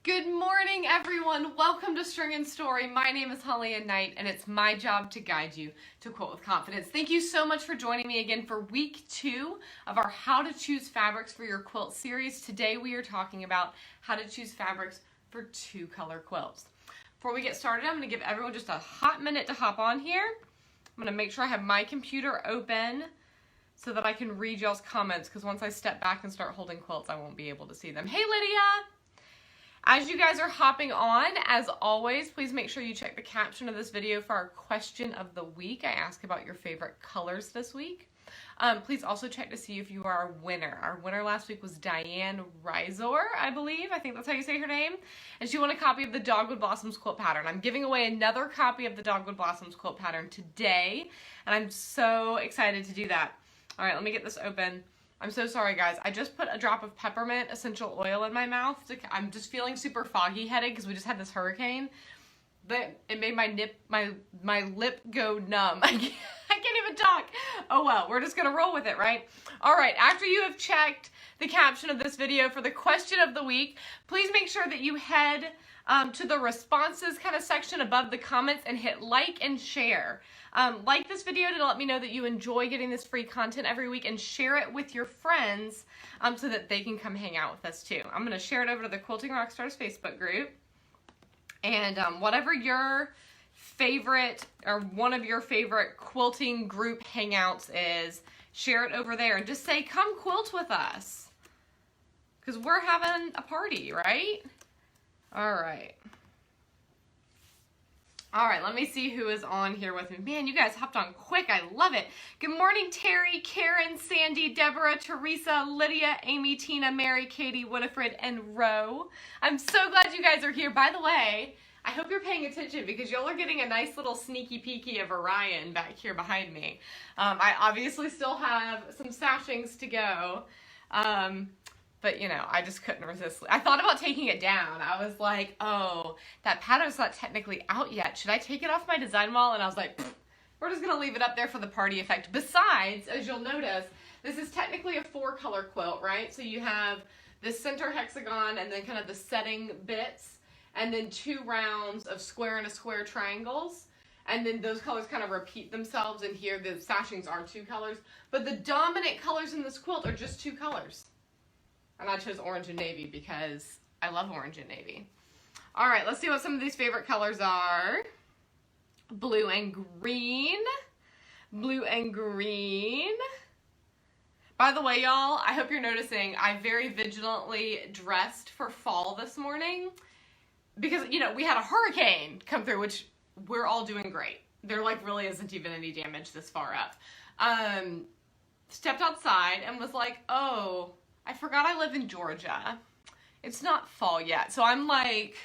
Good morning, everyone. Welcome to String and Story. My name is HollyAnne, and it's my job to guide you to quilt with confidence. Thank you so much for joining me again for week 2 of our How to Choose Fabrics for Your Quilt series. Today we are talking about how to choose fabrics for 2-color quilts. Before we get started, I'm going to give everyone just a hot minute to hop on here. I'm going to make sure I have my computer open so that I can read y'all's comments, because once I step back and start holding quilts, I won't be able to see them. Hey, Lydia! As you guys are hopping on, as always, please make sure you check the caption of this video for our question of the week. I ask about your favorite colors this week. Please also check to see if you are a winner. Our winner last week was Diane Risor, I believe. I think that's how you say her name. And she won a copy of the Dogwood Blossoms quilt pattern. I'm giving away another copy of the Dogwood Blossoms quilt pattern today, and I'm so excited to do that. All right, let me get this open. I'm so sorry, guys. I just put a drop of peppermint essential oil in my mouth. I'm just feeling super foggy-headed because we just had this hurricane. But it made my lip go numb. I can't even talk. Oh well, we're just gonna roll with it, right? All right, after you have checked the caption of this video for the question of the week, please make sure that you head to the responses kind of section above the comments and hit like and share. Like this video to let me know that you enjoy getting this free content every week, and share it with your friends so that they can come hang out with us too. I'm going to share it over to the Quilting Rockstars Facebook group, and whatever your favorite or one of your favorite quilting group hangouts is, share it over there and just say, come quilt with us, because we're having a party, right? All right. All right, let me see who is on here with me. Man, you guys hopped on quick. I love it. Good morning, Terry, Karen, Sandy, Deborah, Teresa, Lydia, Amy, Tina, Mary, Katie, Winifred, and Ro. I'm so glad you guys are here. By the way, I hope you're paying attention, because y'all are getting a nice little sneaky peeky of Orion back here behind me. I obviously still have some sashings to go. But, you know, I just couldn't resist. I thought about taking it down. I was like, oh, that pattern's not technically out yet. Should I take it off my design wall? And I was like, we're just going to leave it up there for the party effect. Besides, as you'll notice, this is technically a 4-color quilt, right? So you have the center hexagon and then kind of the setting bits, and then 2 rounds of square and a square triangles. And then those colors kind of repeat themselves, and here the sashings are 2 colors. But the dominant colors in this quilt are just 2 colors. And I chose orange and navy because I love orange and navy. All right, let's see what some of these favorite colors are. Blue and green. Blue and green. By the way, y'all, I hope you're noticing I very vigilantly dressed for fall this morning because, you know, we had a hurricane come through, which we're all doing great. There like really isn't even any damage this far up. Stepped outside and was like, oh, I forgot I live in Georgia. It's not fall yet, so I'm like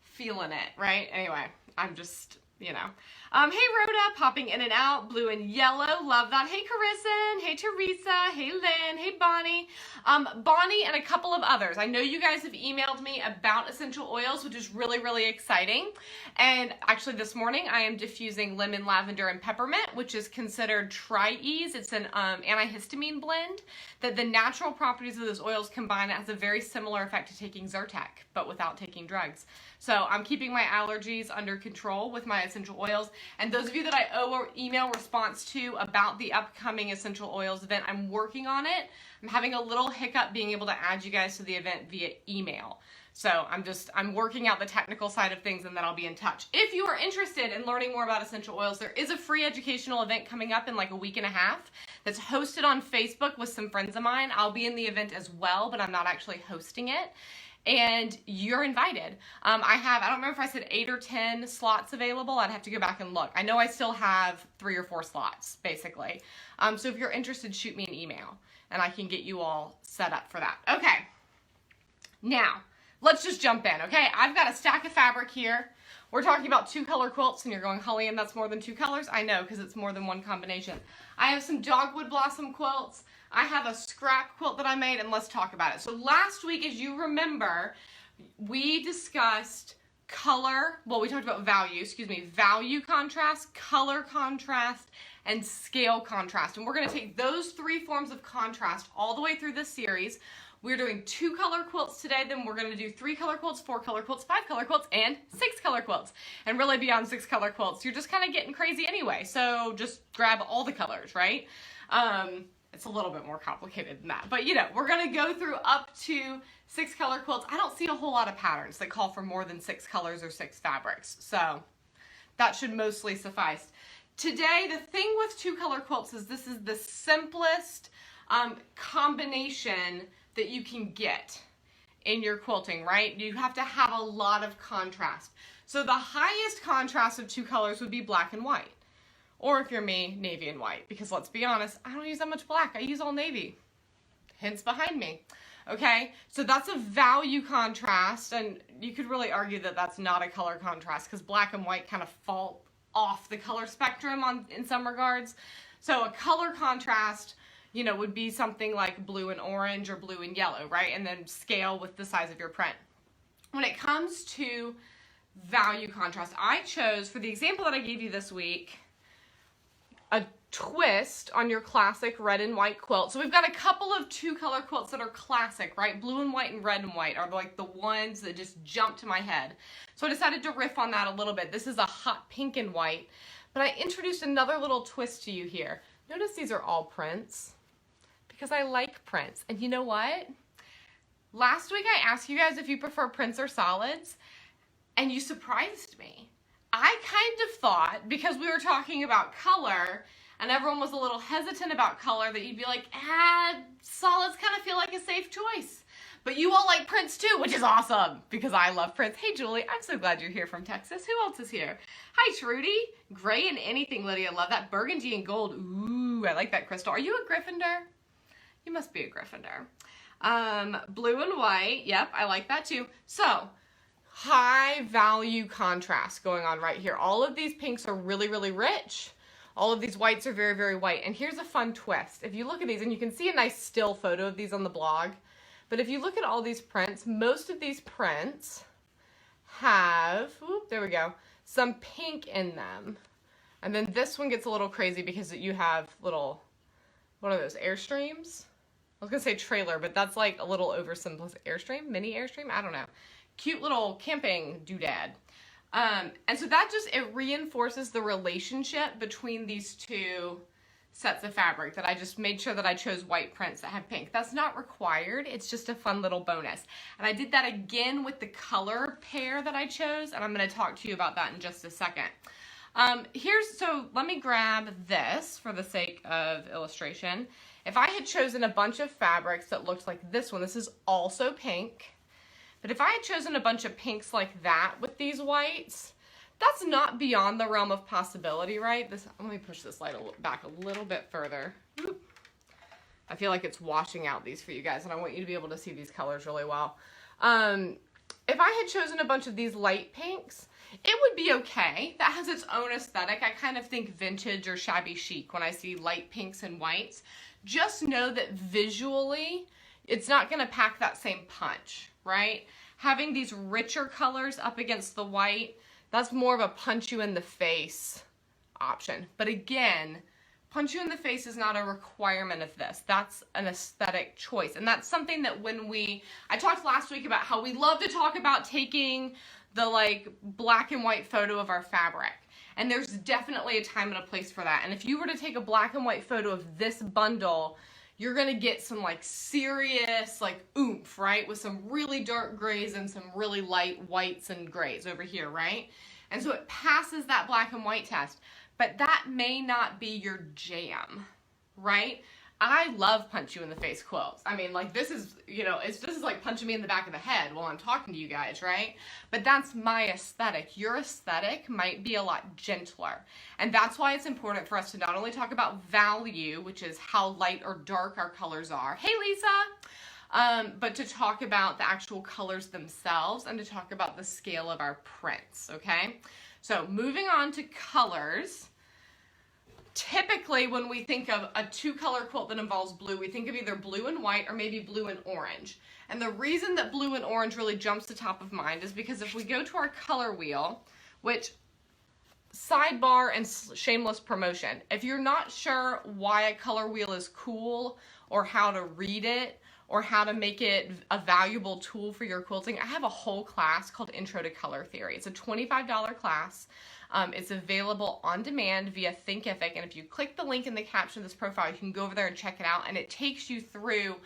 feeling it, right? Anyway, I'm just, you know. Hey Rhoda, popping in and out, blue and yellow, love that. Hey Carissa, hey Teresa, hey Lynn, hey Bonnie. Bonnie and a couple of others. I know you guys have emailed me about essential oils, which is really, really exciting. And actually this morning I am diffusing lemon, lavender, and peppermint, which is considered Tri-Ease. It's an antihistamine blend that the natural properties of those oils combine. It has a very similar effect to taking Zyrtec, but without taking drugs. So I'm keeping my allergies under control with my essential oils. And those of you that I owe an email response to about the upcoming essential oils event, I'm working on it. I'm having a little hiccup being able to add you guys to the event via email. So I'm working out the technical side of things, and then I'll be in touch. If you are interested in learning more about essential oils, there is a free educational event coming up in like a week and a half that's hosted on Facebook with some friends of mine. I'll be in the event as well, but I'm not actually hosting it. And you're invited. I don't remember if I said 8 or 10 slots available. I'd have to go back and look. I know I still have 3 or 4 slots, basically. So if you're interested, shoot me an email, and I can get you all set up for that. Okay, now, let's just jump in, okay? I've got a stack of fabric here. We're talking about 2-color quilts, and you're going, HollyAnne, that's more than 2 colors? I know, because it's more than one combination. I have some Dogwood Blossom quilts. I have a scrap quilt that I made, and let's talk about it. So last week, as you remember, we discussed we talked about value contrast, color contrast, and scale contrast. And we're going to take those 3 forms of contrast all the way through this series. We're doing 2 color quilts today, then we're gonna do 3 color quilts, 4 color quilts, 5 color quilts, and 6 color quilts. And really beyond 6 color quilts, you're just kind of getting crazy anyway, so just grab all the colors, right? It's a little bit more complicated than that, but you know, we're gonna go through up to 6 color quilts. I don't see a whole lot of patterns that call for more than 6 colors or 6 fabrics, so that should mostly suffice. Today, the thing with 2 color quilts is this is the simplest combination that you can get in your quilting, right? You have to have a lot of contrast. So the highest contrast of 2 colors would be black and white. Or if you're me, navy and white. Because let's be honest, I don't use that much black. I use all navy. Hence behind me. Okay, so that's a value contrast, and you could really argue that that's not a color contrast because black and white kind of fall off the color spectrum in some regards. So a color contrast, you know, would be something like blue and orange or blue and yellow, right? And then scale with the size of your print. When it comes to value contrast, I chose, for the example that I gave you this week, a twist on your classic red and white quilt. So we've got a couple of 2 color quilts that are classic, right? Blue and white and red and white are like the ones that just jump to my head. So I decided to riff on that a little bit. This is a hot pink and white, but I introduced another little twist to you here. Notice these are all prints because I like prints. And you know what? Last week I asked you guys if you prefer prints or solids, and you surprised me. I kind of thought, because we were talking about color, and everyone was a little hesitant about color, that you'd be like, solids kind of feel like a safe choice. But you all like prints too, which is awesome, because I love prints. Hey, Julie, I'm so glad you're here from Texas. Who else is here? Hi, Trudy. Gray and anything, Lydia. Love that. Burgundy and gold. Ooh, I like that crystal. Are you a Gryffindor? You must be a Gryffindor. Blue and white. Yep, I like that too. So, high value contrast going on right here. All of these pinks are really, really rich. All of these whites are very, very white. And here's a fun twist. If you look at these, and you can see a nice still photo of these on the blog, but if you look at all these prints, most of these prints have, there we go, some pink in them. And then this one gets a little crazy because you have little, what are those, Airstreams? I was gonna say trailer, but that's like a little oversimplistic. Airstream? Mini Airstream? I don't know. Cute little camping doodad. And so that just, it reinforces the relationship between these 2 sets of fabric that I just made sure that I chose white prints that have pink. That's not required. It's just a fun little bonus. And I did that again with the color pair that I chose, and I'm going to talk to you about that in just a second. So let me grab this for the sake of illustration. If I had chosen a bunch of fabrics that looked like this one, this is also pink. But if I had chosen a bunch of pinks like that with these whites, that's not beyond the realm of possibility, right? Let me push this light back a little bit further. Oop. I feel like it's washing out these for you guys, and I want you to be able to see these colors really well. If I had chosen a bunch of these light pinks, it would be okay. That has its own aesthetic. I kind of think vintage or shabby chic when I see light pinks and whites. Just know that visually, it's not going to pack that same punch, right? Having these richer colors up against the white, that's more of a punch you in the face option. But again, punch you in the face is not a requirement of this. That's an aesthetic choice. And that's something that I talked last week about how we love to talk about taking the like black and white photo of our fabric. And there's definitely a time and a place for that. And if you were to take a black and white photo of this bundle, you're gonna get some like serious like oomph, right? With some really dark grays and some really light whites and grays over here, right? And so it passes that black and white test, but that may not be your jam, right? I love punch you in the face quilts. I mean, like this is, this is like punching me in the back of the head while I'm talking to you guys, right? But that's my aesthetic. Your aesthetic might be a lot gentler. And that's why it's important for us to not only talk about value, which is how light or dark our colors are. Hey, Lisa! But to talk about the actual colors themselves and to talk about the scale of our prints, okay? So moving on to colors. Typically, when we think of a 2-color quilt that involves blue, we think of either blue and white or maybe blue and orange. And the reason that blue and orange really jumps to top of mind is because if we go to our color wheel, which, sidebar and shameless promotion, if you're not sure why a color wheel is cool or how to read it or how to make it a valuable tool for your quilting, I have a whole class called Intro to Color Theory. It's a $25 class. It's available on demand via Thinkific, and if you click the link in the caption of this profile, you can go over there and check it out, and it takes you through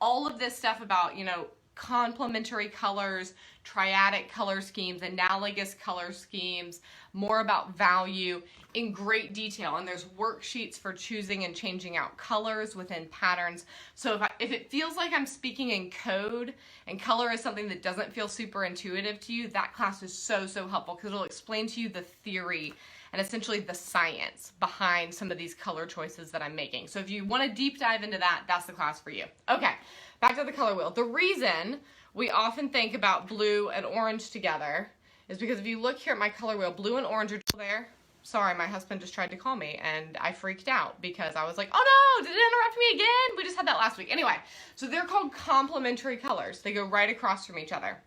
all of this stuff about, you know, complementary colors, triadic color schemes, analogous color schemes, more about value in great detail. And there's worksheets for choosing and changing out colors within patterns. So if it feels like I'm speaking in code and color is something that doesn't feel super intuitive to you, that class is so helpful because it'll explain to you the theory and essentially the science behind some of these color choices that I'm making. So if you want to deep dive into that, that's the class for you. Okay, back to the color wheel. The reason we often think about blue and orange together is because if you look here at my color wheel, blue and orange are there. Sorry, my husband just tried to call me and I freaked out because I was like, oh no, did it interrupt me again? We just had that last week. Anyway, so they're called complementary colors. They go right across from each other.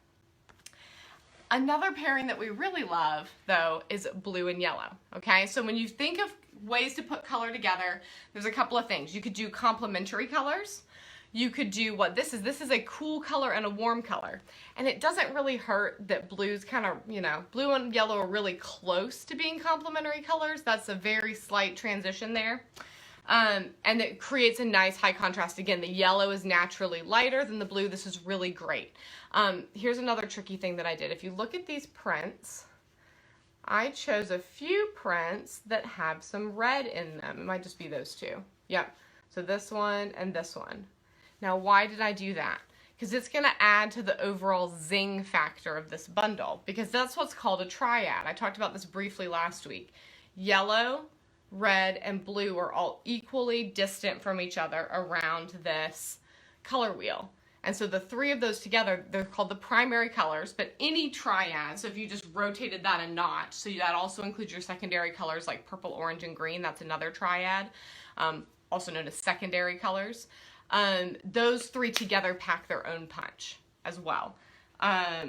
Another pairing that we really love, though, is blue and yellow, okay? So when you think of ways to put color together, there's a couple of things. You could do complementary colors. You could do what this is. This is a cool color and a warm color. And it doesn't really hurt that blue's kind of, you know, blue and yellow are really close to being complementary colors. That's a very slight transition there. And it creates a nice high contrast. Again, the yellow is naturally lighter than the blue. This is really great. Here's another tricky thing that I did. If you look at these prints, I chose a few prints that have some red in them. It might just be those two. Yep. So this one and this one. Now, why did I do that? Because it's going to add to the overall zing factor of this bundle, because that's what's called a triad. I talked about this briefly last week. Yellow, red, and blue are all equally distant from each other around this color wheel. And so the three of those together, they're called the primary colors, but any triad, so if you just rotated that a notch, so that also includes your secondary colors like purple, orange, and green, that's another triad, also known as secondary colors. Those three together pack their own punch as well. I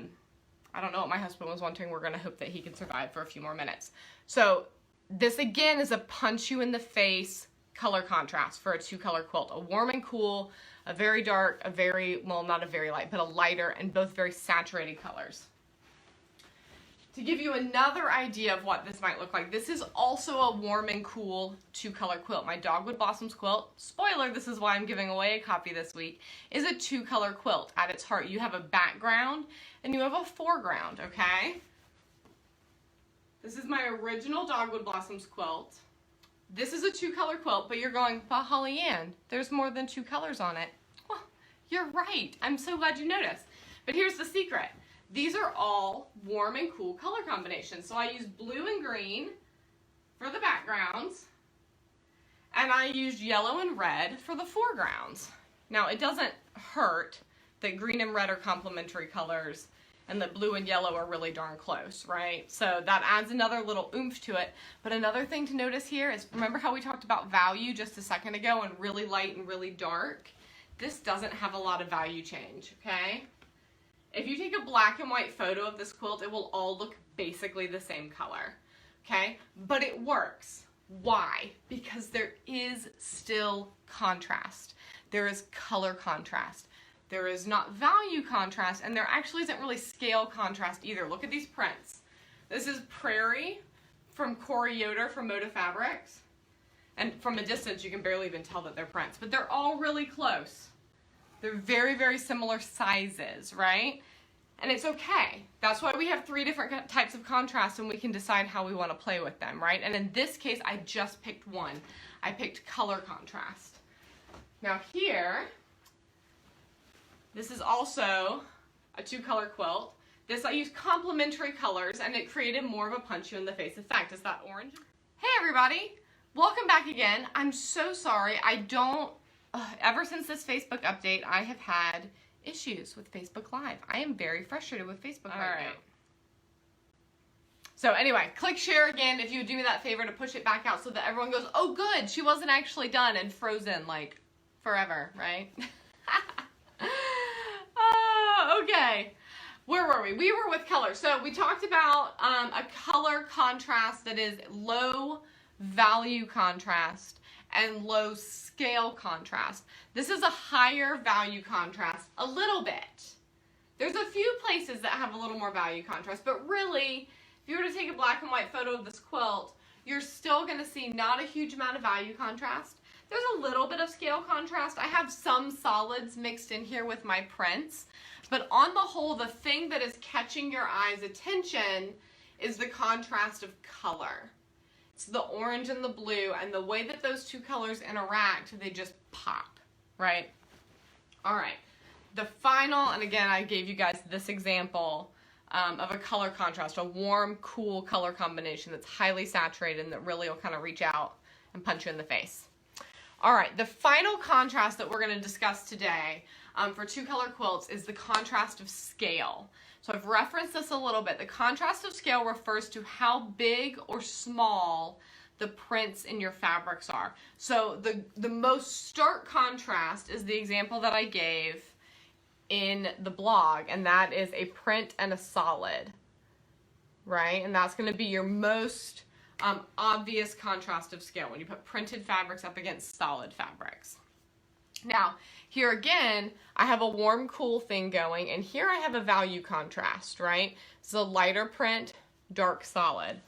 don't know what my husband was wanting. We're going to hope that he can survive for a few more minutes. So this again is a punch you in the face color contrast for a two-color quilt. A warm and cool, a very dark, a very, well, not a very light, but a lighter, and both very saturated colors. To give you another idea of what this might look like, this is also a warm and cool two-color quilt. My Dogwood Blossoms quilt, spoiler, this is why I'm giving away a copy this week, is a two-color quilt. At its heart, you have a background and you have a foreground, okay? This is my original Dogwood Blossoms quilt. This is a two-color quilt, but you're going, but HollyAnne, there's more than two colors on it. Well, you're right. I'm so glad you noticed. But here's the secret. These are all warm and cool color combinations. So I used blue and green for the backgrounds, and I used yellow and red for the foregrounds. Now, it doesn't hurt that green and red are complementary colors and that blue and yellow are really darn close, right? So that adds another little oomph to it. But another thing to notice here is, remember how we talked about value just a second ago and really light and really dark? This doesn't have a lot of value change, okay? If you take a black and white photo of this quilt, it will all look basically the same color, okay? But it works. Why? Because there is still contrast. There is color contrast. There is not value contrast, and there actually isn't really scale contrast either. Look at these prints. This is Prairie from Corey Yoder from Moda Fabrics. And from a distance, you can barely even tell that they're prints, but they're all really close. They're very, very similar sizes, right? And it's okay. That's why we have three different types of contrast, and we can decide how we want to play with them, right? And in this case, I just picked one. I picked color contrast. Now here, this is also a two-color quilt. This I used complementary colors, and it created more of a punch you in the face effect. Is that orange? Hey everybody, welcome back again. I'm so sorry. Ever since this Facebook update, I have had issues with Facebook Live. I am very frustrated with Facebook right now. So anyway, click share again if you would do me that favor to push it back out so that everyone goes, oh good, she wasn't actually done and frozen like forever, right? Okay, where were we? We were with color. So we talked about a color contrast that is low value contrast and low scale contrast. This is a higher value contrast, a little bit. There's a few places that have a little more value contrast, but really, if you were to take a black and white photo of this quilt, you're still going to see not a huge amount of value contrast. There's a little bit of scale contrast. I have some solids mixed in here with my prints, but on the whole, the thing that is catching your eye's attention is the contrast of color. It's the orange and the blue, and the way that those two colors interact, they just pop, right? All right. The final, and again, I gave you guys this example of a color contrast, a warm, cool color combination that's highly saturated and that really will kind of reach out and punch you in the face. All right, the final contrast that we're going to discuss today for two color quilts is the contrast of scale. So I've referenced this a little bit. The contrast of scale refers to how big or small the prints in your fabrics are. So the most stark contrast is the example that I gave in the blog, and that is a print and a solid, right? And that's going to be your most obvious contrast of scale when you put printed fabrics up against solid fabrics. Now, here again, I have a warm, cool thing going, and here I have a value contrast, right? So lighter print, dark solid.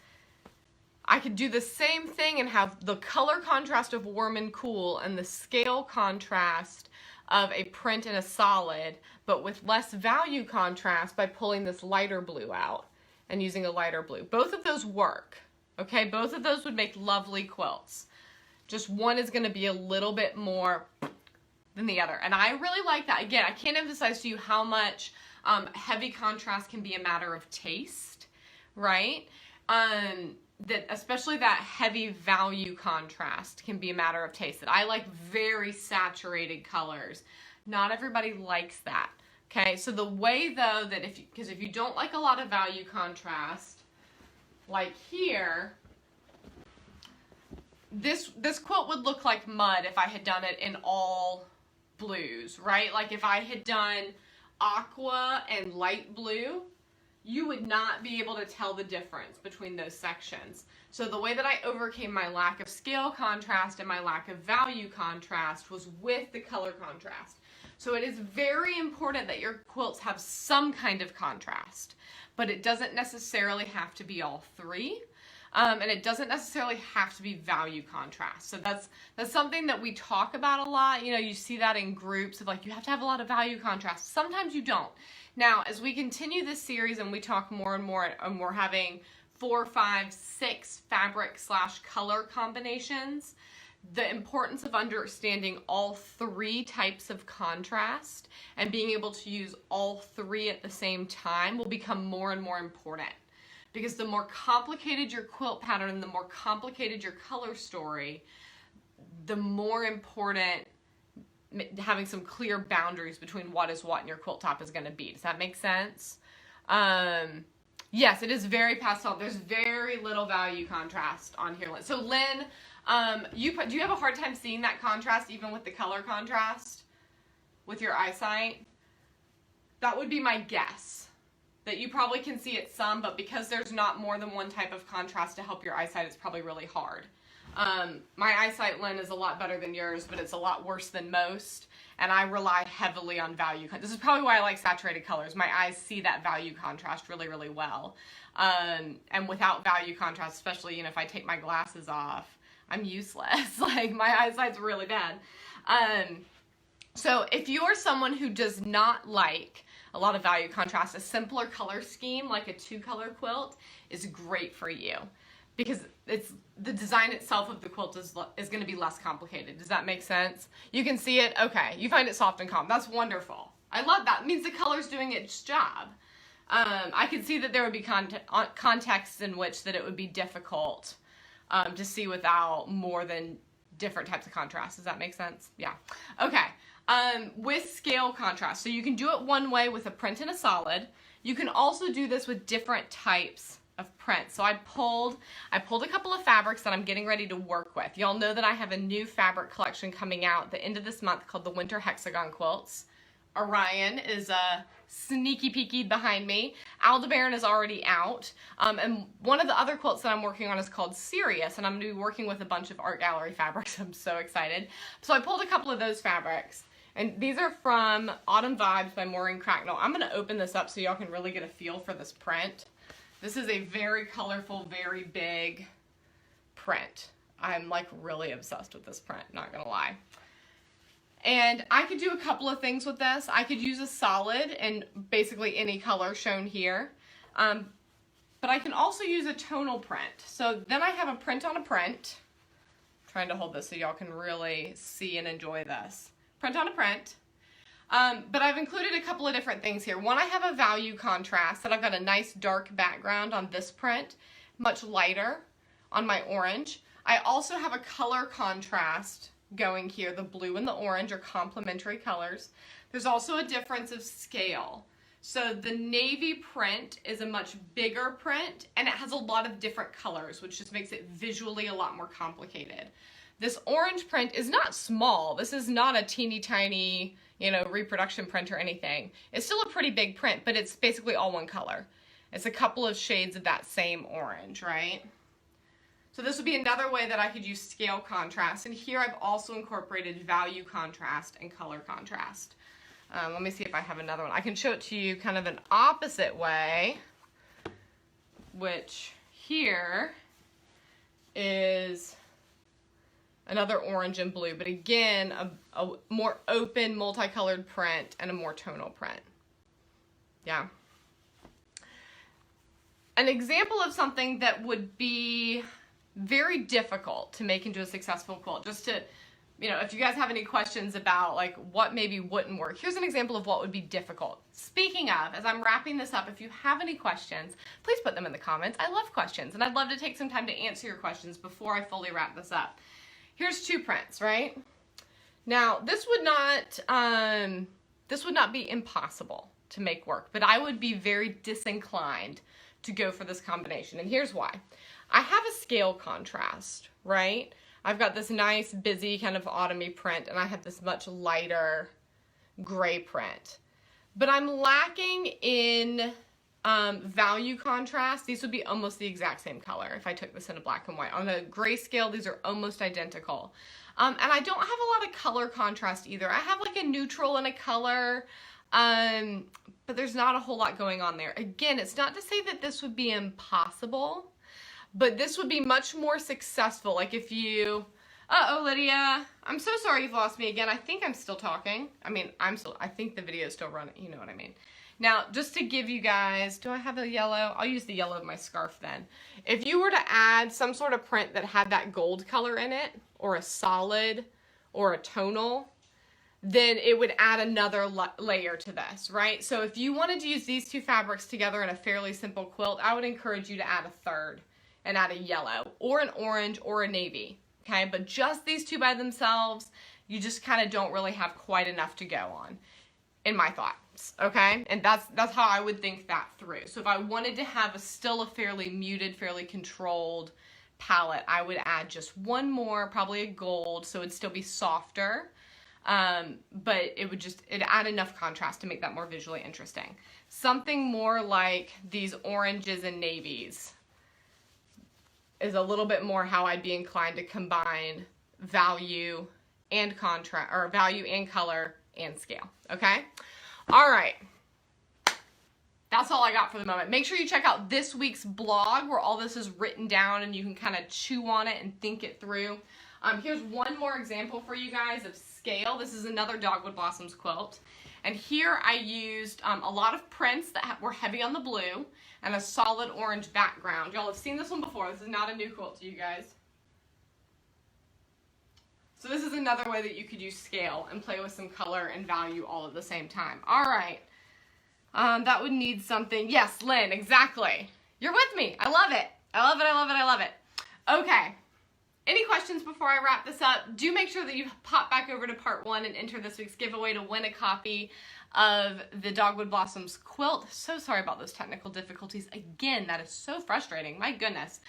I could do the same thing and have the color contrast of warm and cool and the scale contrast of a print and a solid, but with less value contrast by pulling this lighter blue out and using a lighter blue. Both of those work, okay? Both of those would make lovely quilts. Just one is going to be a little bit more than the other. And I really like that. Again, I can't emphasize to you how much heavy contrast can be a matter of taste, right? That especially that heavy value contrast can be a matter of taste. That I like very saturated colors. Not everybody likes that. Okay, so the way though that because if you don't like a lot of value contrast, like here, this quilt would look like mud if I had done it in all blues, right? Like if I had done aqua and light blue, you would not be able to tell the difference between those sections. So the way that I overcame my lack of scale contrast and my lack of value contrast was with the color contrast. So it is very important that your quilts have some kind of contrast, but it doesn't necessarily have to be all three. And it doesn't necessarily have to be value contrast. So that's something that we talk about a lot. You know, you see that in groups of like, you have to have a lot of value contrast. Sometimes you don't. Now, as we continue this series and we talk more and more, and we're having 4, 5, 6 fabric/color combinations, the importance of understanding all three types of contrast and being able to use all three at the same time will become more and more important. Because the more complicated your quilt pattern and the more complicated your color story, the more important having some clear boundaries between what is what in your quilt top is going to be. Does that make sense? Yes, it is very pastel. There's very little value contrast on here. So Lynn, do you have a hard time seeing that contrast even with the color contrast with your eyesight? That would be my guess. That you probably can see it some, but because there's not more than one type of contrast to help your eyesight, it's probably really hard. My eyesight, Lynn, is a lot better than yours, but it's a lot worse than most, and I rely heavily on value. This is probably why I like saturated colors. My eyes see that value contrast really, really well. And without value contrast, especially, you know, if I take my glasses off, I'm useless. Like, my eyesight's really bad. So if you're someone who does not like a lot of value contrast, a simpler color scheme like a 2-color quilt is great for you because it's the design itself of the quilt is going to be less complicated. Does that make sense? You can see it. Okay, you find it soft and calm. That's wonderful. I love that. It means the color's doing its job. I can see that there would be contexts in which that it would be difficult to see without more than different types of contrast. Does that make sense? Yeah. Okay. With scale contrast. So you can do it one way with a print and a solid. You can also do this with different types of print. So I pulled a couple of fabrics that I'm getting ready to work with. Y'all know that I have a new fabric collection coming out at the end of this month called the Winter Hexagon Quilts. Orion is sneaky peeky behind me. Aldebaran is already out. And one of the other quilts that I'm working on is called Sirius, and I'm going to be working with a bunch of art gallery fabrics. I'm so excited. So I pulled a couple of those fabrics. And these are from Autumn Vibes by Maureen Cracknell. I'm going to open this up so y'all can really get a feel for this print. This is a very colorful, very big print. I'm like really obsessed with this print, not going to lie. And I could do a couple of things with this. I could use a solid in basically any color shown here. But I can also use a tonal print. So then I have a print on a print. I'm trying to hold this so y'all can really see and enjoy this. Print on a print. But I've included a couple of different things here. One, I have a value contrast that I've got a nice dark background on this print, much lighter on my orange. I also have a color contrast going here. The blue and the orange are complementary colors. There's also a difference of scale. So the navy print is a much bigger print and it has a lot of different colors, which just makes it visually a lot more complicated. This orange print is not small. This is not a teeny tiny, reproduction print or anything. It's still a pretty big print, but it's basically all one color. It's a couple of shades of that same orange, right? So this would be another way that I could use scale contrast. And here I've also incorporated value contrast and color contrast. Let me see if I have another one. I can show it to you kind of an opposite way, which here is another orange and blue, but again, a more open, multicolored print and a more tonal print. Yeah. An example of something that would be very difficult to make into a successful quilt, just to, if you guys have any questions about like what maybe wouldn't work, here's an example of what would be difficult. Speaking of, as I'm wrapping this up, if you have any questions, please put them in the comments. I love questions and I'd love to take some time to answer your questions before I fully wrap this up. Here's two prints, right? Now, this would not be impossible to make work, but I would be very disinclined to go for this combination. And here's why. I have a scale contrast, right? I've got this nice, busy kind of autumny print, and I have this much lighter gray print. But I'm lacking in value contrast. These would be almost the exact same color if I took this in a black and white. On the gray scale, these are almost identical. And I don't have a lot of color contrast either. I have like a neutral and a color, but there's not a whole lot going on there. Again, it's not to say that this would be impossible, but this would be much more successful. Like if you, uh-oh, Lydia, I'm so sorry you've lost me again. I think I'm still talking. I think the video is still running. You know what I mean? Now, just to give you guys, do I have a yellow? I'll use the yellow of my scarf then. If you were to add some sort of print that had that gold color in it, or a solid, or a tonal, then it would add another layer to this, right? So if you wanted to use these two fabrics together in a fairly simple quilt, I would encourage you to add a third and add a yellow, or an orange, or a navy, okay? But just these two by themselves, you just kind of don't really have quite enough to go on, in my thoughts, okay? And that's how I would think that through. So if I wanted to have still a fairly muted, fairly controlled palette, I would add just one more, probably a gold, so it'd still be softer, but it'd add enough contrast to make that more visually interesting. Something more like these oranges and navies is a little bit more how I'd be inclined to combine value and contrast, or value and color and scale, okay? All right. That's all I got for the moment. Make sure you check out this week's blog where all this is written down and you can kind of chew on it and think it through. Here's one more example for you guys of scale. This is another Dogwood Blossoms quilt. And here I used a lot of prints that were heavy on the blue and a solid orange background. Y'all have seen this one before. This is not a new quilt to you guys. So this is another way that you could use scale and play with some color and value all at the same time. All right. That would need something. Yes, Lynn, exactly. You're with me. I love it. I love it, I love it, I love it. Okay. Any questions before I wrap this up? Do make sure that you pop back over to part 1 and enter this week's giveaway to win a copy of the Dogwood Blossoms quilt. So sorry about those technical difficulties. Again, that is so frustrating. My goodness.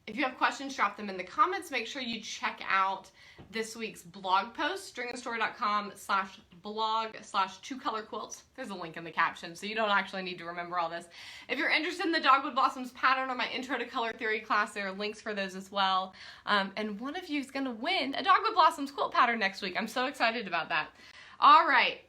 If you have questions, drop them in the comments. Make sure you check out this week's blog post, stringandstory.com/blog/2colorquilts. There's a link in the caption, so you don't actually need to remember all this. If you're interested in the Dogwood Blossoms pattern or my Intro to Color Theory class, there are links for those as well. And one of you is going to win a Dogwood Blossoms quilt pattern next week. I'm so excited about that. All right.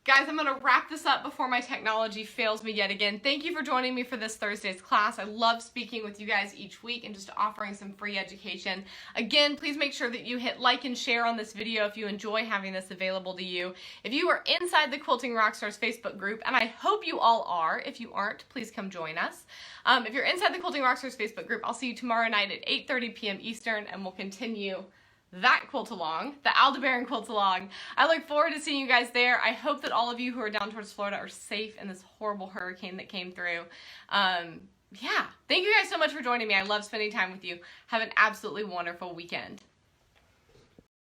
Guys, I'm going to wrap this up before my technology fails me yet again. Thank you for joining me for this Thursday's class. I love speaking with you guys each week and just offering some free education. Again, please make sure that you hit like and share on this video if you enjoy having this available to you. If you are inside the Quilting Rockstars Facebook group, and I hope you all are, if you aren't, please come join us. If you're inside the Quilting Rockstars Facebook group, I'll see you tomorrow night at 8:30 p.m. Eastern, and we'll continue that quilt along, the Aldebaran quilt along. I look forward to seeing you guys there. I hope that all of you who are down towards Florida are safe in this horrible hurricane that came through. Yeah, thank you guys so much for joining me. I love spending time with you. Have an absolutely wonderful weekend.